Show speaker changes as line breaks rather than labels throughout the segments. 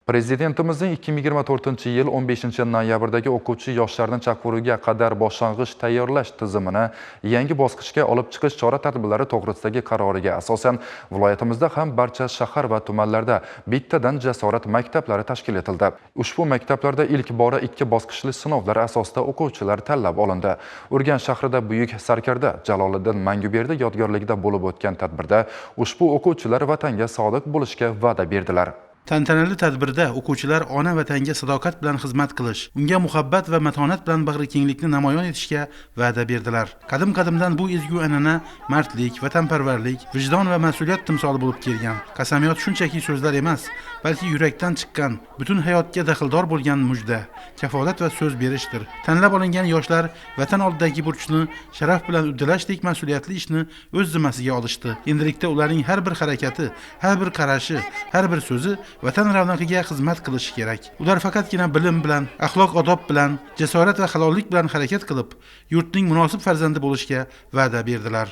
Prezidentimizning 2024-yil 15-noyabrdagi o'quvchi yoshlarni chaqiruvga qadar boshlang'ich tayyorlash tizimini yangi bosqichga olib chiqish chora-tadbirlari to'g'risidagi qaroriga asosan viloyatimizda ham barcha shahar va tumanlarda bittadan jasorat maktablari tashkil etildi. Ushbu maktablarda ilk bora 2 bosqichli sinovlar asosida o'quvchilar tanlab olindi. Urganch shahrida Buyuk Sarkarda Jaloliddin Manguberdi yodgorligida bo'lib o'tgan tadbirda ushbu o'quvchilar vatanga sodiq bo'lishga va'da berdilar.
Tantanali tadbirda o'quvchilar ona vatanga sadoqat bilan xizmat qilish, unga muhabbat va matonat bilan bag'rikenglikni namoyon etishga va'da berdilar. Qadim-qadimdan bu ezgu an'ana mardlik, vatanparvarlik, vijdon va mas'uliyat timsoli bo'lib kelgan. Qasamyod shunchaki so'zlar emas, balki yurakdan chiqqan, butun hayotga daxldor bo'lgan mujda, kafolat va so'z berishdir. Tanlab olingan yoshlar vatan oldidagi burchni sharaf bilan uddalashdek mas'uliyatli ishni o'z zimmasiga olishdi. Endilikda ularning har bir harakati, har bir qarashi, har bir so'zi vatan ravnaqiga xizmat qilishi kerak. Ular faqatgina bilim bilan, axloq-odob bilan, jasorat va halollik bilan harakat qilib, yurtning munosib farzandi bo'lishga va'da berdilar.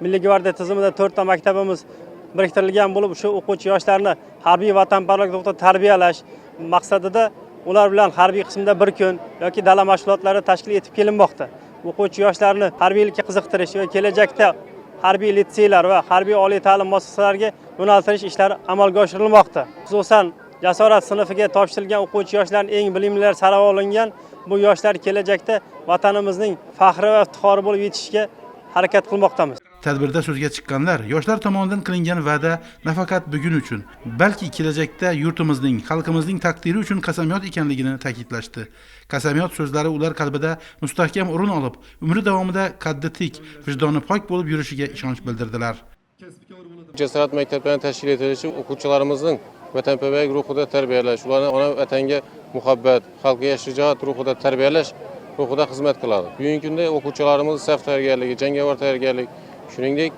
Milliy gvardiya tizimida 4 ta maktabimiz biriktirilgan bo'lib, shu o'quvchi yoshlarni harbiy vatanparvarlik to'g'risida tarbiyalash maqsadida ular bilan harbiy qismda bir kun yoki dala mashg'ulotlari tashkil etib kelinmoqda. O'quvchi yoshlarni harbiylikka qiziqtirish va kelajakda harbiy litseylar va harbiy oliy ta'lim muassasalariga yo'naltirish ishlari amalga oshirilmoqda. Xususan, jasorat sinfiga topshirilgan o'quvchi yoshlarning eng bilimlilar saralab olingan bu yoshlar kelajakda vatanimizning faxri va iftixori bo'lib yetishiga harakat qilmoqdamiz.
Tadbirda so'zga chiqqanlar yoshlar tomonidan qilingan va'da nafaqat bugun uchun, balki kelajakda yurtimizning, xalqimizning taqdiri uchun qasamyod ekanligini ta'kidlashdi. Qasamyod so'zlari ular qalbida mustahkam o'rin olib, umri davomida qaddi tik, vijdoni pok bo'lib yurishiga ishonch bildirdilar.
Jasorat maktablari tashkil etilishi o'quvchilarimizning vatanparvarlik ruhida tarbiyalash, ularni ona vatanga muhabbat, xalqqa shijoat ruhida tarbiyalash ruhida xizmat qiladi. Bugungi kunda o'quvchilarimiz saf tayyorgarligi, jangovar tayyorgarlik, shuningdek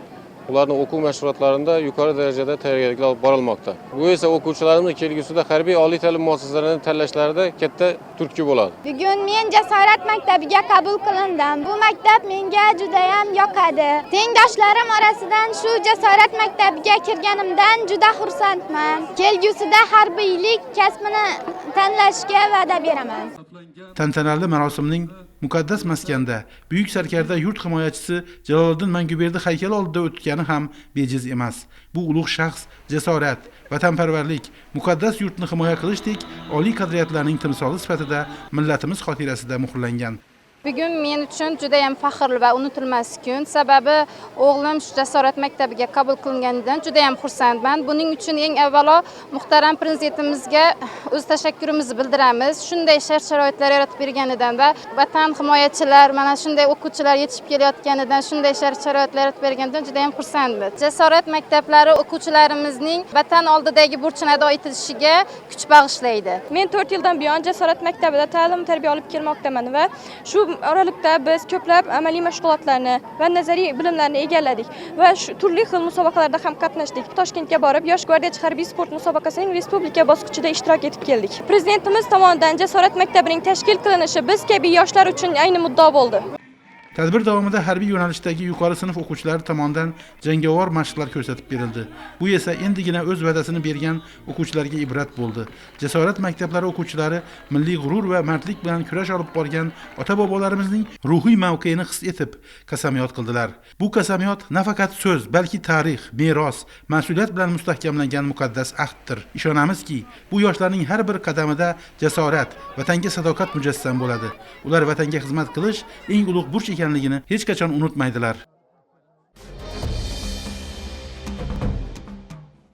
ularning o'quv mashg'ulotlarida yuqori darajada tayyorgarliklar olib borilmoqda. Bu esa o'quvchilarimiz kelgusida harbiy oliy ta'lim muassasalarini tanlashlarida katta turtki bo'ladi.
Bugun men Jasorat maktabiga qabul qilindim. Bu maktab menga juda ham yoqadi. Tengdoshlarim orasidan shu Jasorat maktabiga kirganimdan juda xursandman. Kelgusida harbiylik kasbini tanlashga va'da beraman.
Tantanali marosimning muqaddas maskanda Buyuk Sarkarda yurt himoyachisi Jaloliddin Manguberdi haykali oldida o'tgani ham bejiz emas. Bu ulug' shaxs jasorat, vatanparvarlik, muqaddas yurtni himoya qilishdek oliy qadriyatlarning timsoli sifatida millatimiz xotirasida muhrlangan.
Bugun men uchun juda ham faxrli va unutilmas kun. Sababi o'g'lim shu Jasorat maktabiga qabul qilinganidan juda ham xursandman. Buning uchun eng avvalo muhtaram prezidentimizga o'z tashakkurimizni bildiramiz. Shunday shart-sharoitlar yaratib berganidan va vatan himoyachilar, mana shunday o'quvchilar yetishib kelayotganidan, shunday shart-sharoitlar yaratib berganidan juda ham xursandman. Jasorat maktablari o'quvchilarimizning vatan oldidagi burchini ado etishiga kuch bag'ishlaydi.
Men 4 yildan buyon Jasorat maktabida ta'lim tarbiya olib kelmoqdaman va shu oralikda biz ko'plab amaliy mashg'ulotlarni va nazariy bilimlarni egalladik va turli xil musobaqalarda ham qatnashdik. Toshkentga borib Yosh gvardiyachi harbiy sport musobaqasining respublika bosqichida ishtirok etib keldik. Prezidentimiz tomonidan Jasorat maktabining tashkil qilinishi biz kabi yoshlar uchun ayni muddao bo'ldi.
Tadbir davomida harbiy yo'nalishdagi yuqori sinf o'quvchilari tomonidan jangovar mashqlar ko'rsatib berildi. Bu esa endigina o'z va'dasini bergan o'quvchilarga ibrat bo'ldi. Jasorat maktablari o'quvchilari milliy g'urur va mardlik bilan kurash olib borgan ota-bobolarimizning ruhiy mavqeini his etib qasamyod qildilar. Bu qasamyod nafaqat so'z, balki tarix, meros, mas'uliyat bilan mustahkamlangan muqaddas ahddir. Ishonamizki, bu yoshlarning har bir qadamida jasorat, vatanga sadoqat mujassam bo'ladi. Ular vatanga xizmat qilish eng ulug' burch ekanligini hech qachon unutmaydilar.